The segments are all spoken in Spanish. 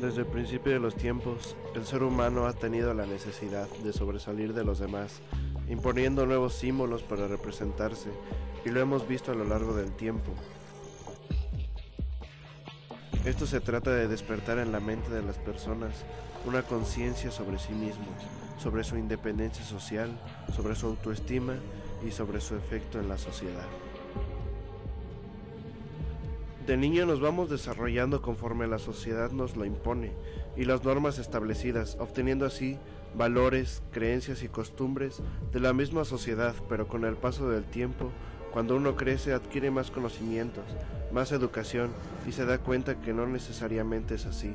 Desde el principio de los tiempos, el ser humano ha tenido la necesidad de sobresalir de los demás, imponiendo nuevos símbolos para representarse, y lo hemos visto a lo largo del tiempo. Esto se trata de despertar en la mente de las personas una conciencia sobre sí mismos, sobre su independencia social, sobre su autoestima y sobre su efecto en la sociedad. De niño nos vamos desarrollando conforme la sociedad nos lo impone y las normas establecidas, obteniendo así valores, creencias y costumbres de la misma sociedad, pero con el paso del tiempo, cuando uno crece adquiere más conocimientos, más educación y se da cuenta que no necesariamente es así.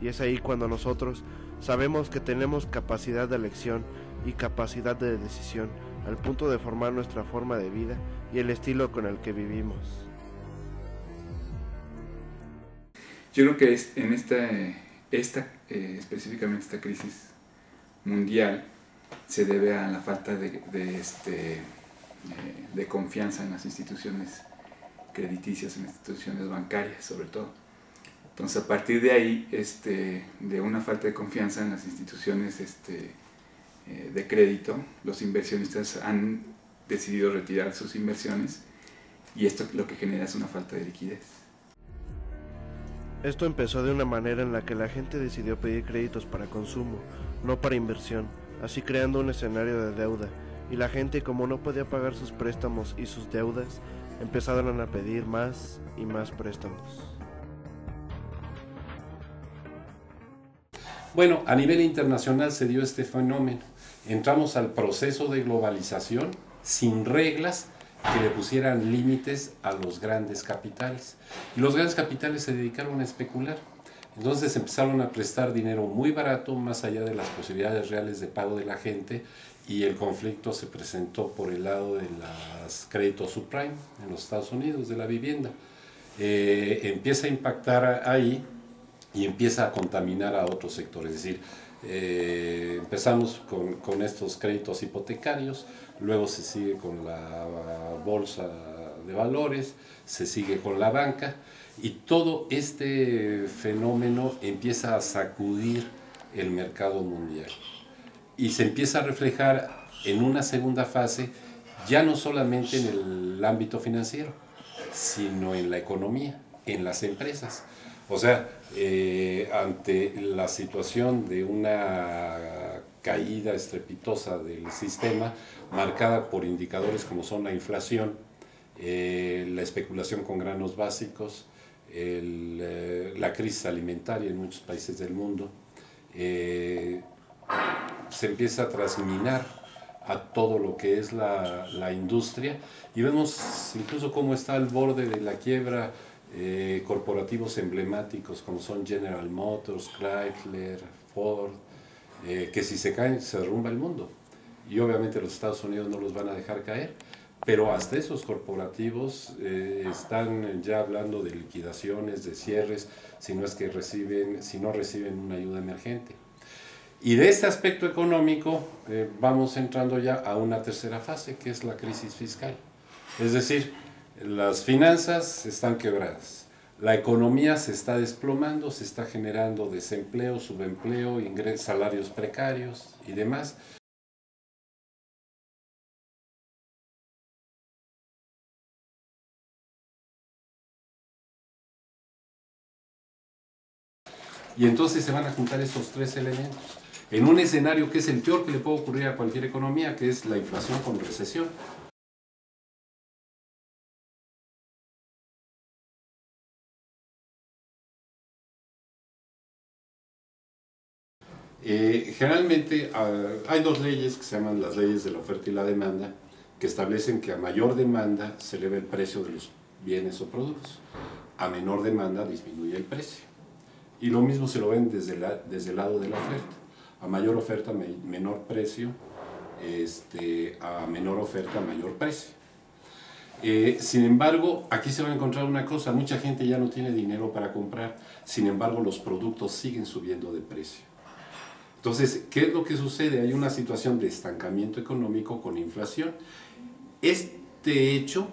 Y es ahí cuando nosotros sabemos que tenemos capacidad de elección y capacidad de decisión al punto de formar nuestra forma de vida y el estilo con el que vivimos. Yo creo que en específicamente esta crisis mundial se debe a la falta de confianza en las instituciones crediticias, en las instituciones bancarias sobre todo. Entonces, a partir de ahí, de una falta de confianza en las instituciones de crédito, los inversionistas han decidido retirar sus inversiones y esto lo que genera es una falta de liquidez. Esto empezó de una manera en la que la gente decidió pedir créditos para consumo, no para inversión, así creando un escenario de deuda, y la gente, como no podía pagar sus préstamos y sus deudas, empezaron a pedir más y más préstamos. Bueno, a nivel internacional se dio este fenómeno. Entramos al proceso de globalización sin reglas que le pusieran límites a los grandes capitales. Y los grandes capitales se dedicaron a especular. Entonces empezaron a prestar dinero muy barato, más allá de las posibilidades reales de pago de la gente, y el conflicto se presentó por el lado de los créditos subprime en los Estados Unidos, de la vivienda. Empieza a impactar ahí y empieza a contaminar a otros sectores. Es decir, empezamos con estos créditos hipotecarios, luego se sigue con la bolsa de valores, se sigue con la banca, y todo este fenómeno empieza a sacudir el mercado mundial y se empieza a reflejar en una segunda fase, ya no solamente en el ámbito financiero, sino en la economía, en las empresas. O sea, ante la situación de una caída estrepitosa del sistema, marcada por indicadores como son la inflación, la especulación con granos básicos, la crisis alimentaria en muchos países del mundo, se empieza a trasminar a todo lo que es la industria, y vemos incluso cómo está al borde de la quiebra corporativos emblemáticos como son General Motors, Chrysler, Ford, que si se caen se derrumba el mundo, y obviamente los Estados Unidos no los van a dejar caer, pero hasta esos corporativos están ya hablando de liquidaciones, de cierres, si no reciben una ayuda emergente. Y de este aspecto económico vamos entrando ya a una tercera fase, que es la crisis fiscal. Es decir, las finanzas están quebradas, la economía se está desplomando, se está generando desempleo, subempleo, salarios precarios y demás. Y entonces se van a juntar estos tres elementos en un escenario que es el peor que le puede ocurrir a cualquier economía, que es la inflación con recesión. Generalmente hay dos leyes que se llaman las leyes de la oferta y la demanda, que establecen que a mayor demanda se eleva el precio de los bienes o productos, a menor demanda disminuye el precio. Y lo mismo se lo ven desde el lado de la oferta. A mayor oferta, menor precio, a menor oferta, mayor precio. Sin embargo, aquí se va a encontrar una cosa: mucha gente ya no tiene dinero para comprar, sin embargo los productos siguen subiendo de precio. Entonces, ¿qué es lo que sucede? Hay una situación de estancamiento económico con inflación. Este hecho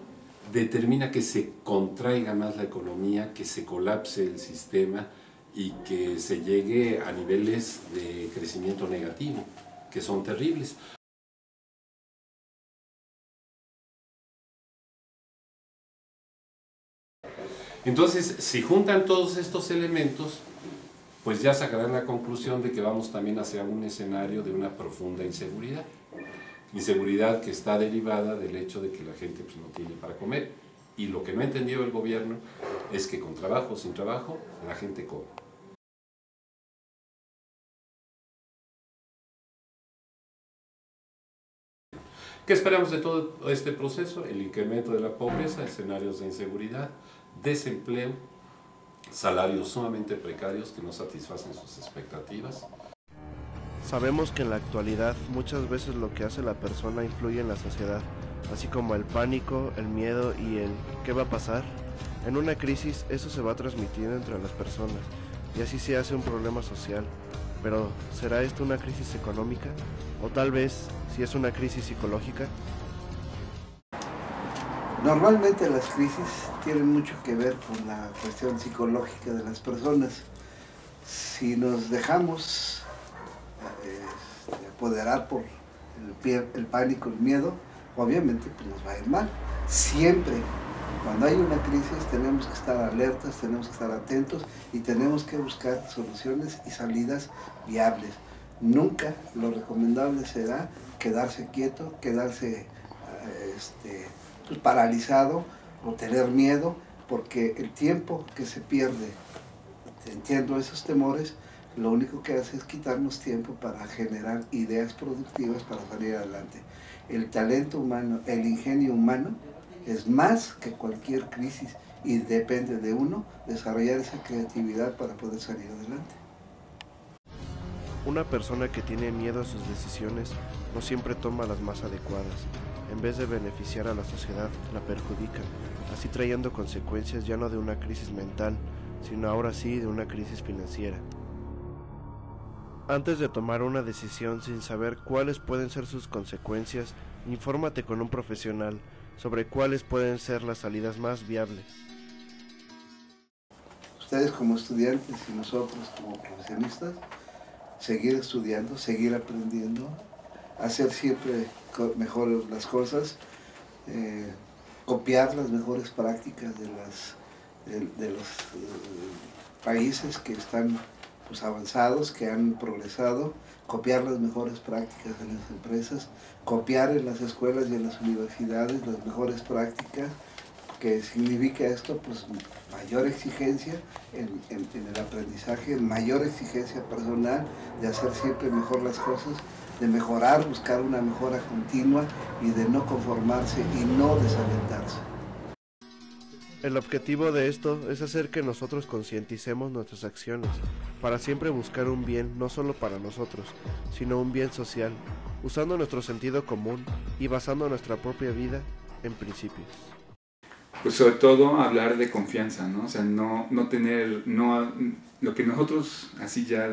determina que se contraiga más la economía, que se colapse el sistema y que se llegue a niveles de crecimiento negativo, que son terribles. Entonces, si juntan todos estos elementos, pues ya sacarán la conclusión de que vamos también hacia un escenario de una profunda inseguridad. Inseguridad que está derivada del hecho de que la gente pues, no tiene para comer. Y lo que no ha entendido el gobierno es que con trabajo o sin trabajo, la gente come. ¿Qué esperamos de todo este proceso? El incremento de la pobreza, escenarios de inseguridad, desempleo, salarios sumamente precarios que no satisfacen sus expectativas. Sabemos que en la actualidad muchas veces lo que hace la persona influye en la sociedad, así como el pánico, el miedo y el ¿qué va a pasar? En una crisis eso se va transmitiendo entre las personas y así se hace un problema social. Pero ¿será esto una crisis económica? ¿O tal vez si es una crisis psicológica? Normalmente las crisis tienen mucho que ver con la cuestión psicológica de las personas. Si nos dejamos apoderar por el pánico, el miedo, obviamente pues nos va a ir mal. Siempre, cuando hay una crisis, tenemos que estar alertas, tenemos que estar atentos y tenemos que buscar soluciones y salidas viables. Nunca lo recomendable será quedarse quieto, quedarse pues, paralizado o tener miedo, porque el tiempo que se pierde entiendo esos temores, lo único que hace es quitarnos tiempo para generar ideas productivas para salir adelante. El talento humano, el ingenio humano es más que cualquier crisis y depende de uno desarrollar esa creatividad para poder salir adelante. Una persona que tiene miedo a sus decisiones no siempre toma las más adecuadas. En vez de beneficiar a la sociedad, la perjudica, así trayendo consecuencias ya no de una crisis mental, sino ahora sí de una crisis financiera. Antes de tomar una decisión sin saber cuáles pueden ser sus consecuencias, infórmate con un profesional sobre cuáles pueden ser las salidas más viables. Ustedes como estudiantes y nosotros como profesionistas, seguir estudiando, seguir aprendiendo, hacer siempre mejor las cosas, copiar las mejores prácticas de los países que están pues, avanzados, que han progresado, copiar las mejores prácticas de las empresas, copiar en las escuelas y en las universidades las mejores prácticas, que significa esto, pues mayor exigencia en el aprendizaje, mayor exigencia personal, de hacer siempre mejor las cosas, de mejorar, buscar una mejora continua y de no conformarse y no desalentarse. El objetivo de esto es hacer que nosotros concienticemos nuestras acciones, para siempre buscar un bien no solo para nosotros, sino un bien social, usando nuestro sentido común y basando nuestra propia vida en principios. Pues sobre todo hablar de confianza, ¿no? O sea, no tener, lo que nosotros así ya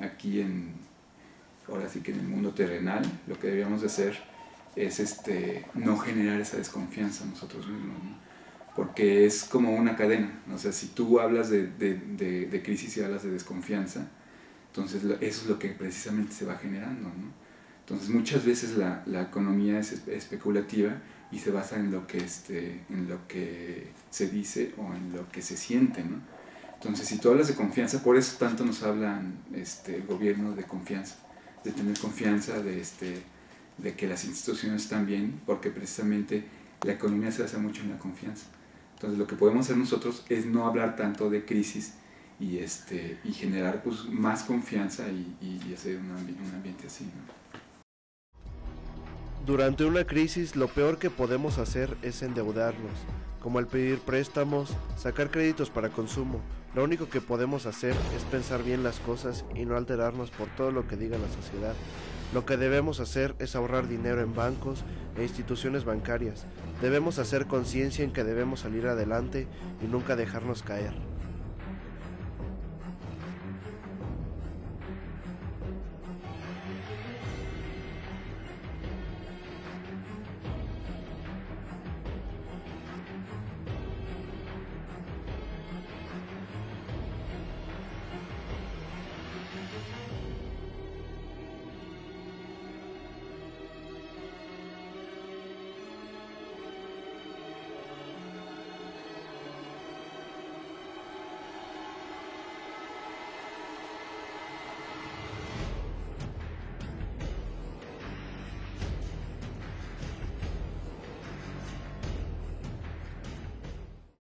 aquí ahora sí que en el mundo terrenal, lo que debíamos de hacer es no generar esa desconfianza nosotros mismos, ¿no? Porque es como una cadena, o sea, si tú hablas de crisis y hablas de desconfianza, entonces eso es lo que precisamente se va generando, ¿no? Entonces muchas veces la economía es especulativa y se basa en lo que se dice o en lo que se siente, ¿no? Entonces si tú hablas de confianza, por eso tanto nos hablan el gobierno de confianza, de tener confianza, de que las instituciones están bien, porque precisamente la economía se basa mucho en la confianza. Entonces lo que podemos hacer nosotros es no hablar tanto de crisis y generar pues, más confianza y hacer un ambiente así, ¿no? Durante una crisis lo peor que podemos hacer es endeudarnos, como el pedir préstamos, sacar créditos para consumo. Lo único que podemos hacer es pensar bien las cosas y no alterarnos por todo lo que diga la sociedad. Lo que debemos hacer es ahorrar dinero en bancos e instituciones bancarias. Debemos hacer conciencia en que debemos salir adelante y nunca dejarnos caer.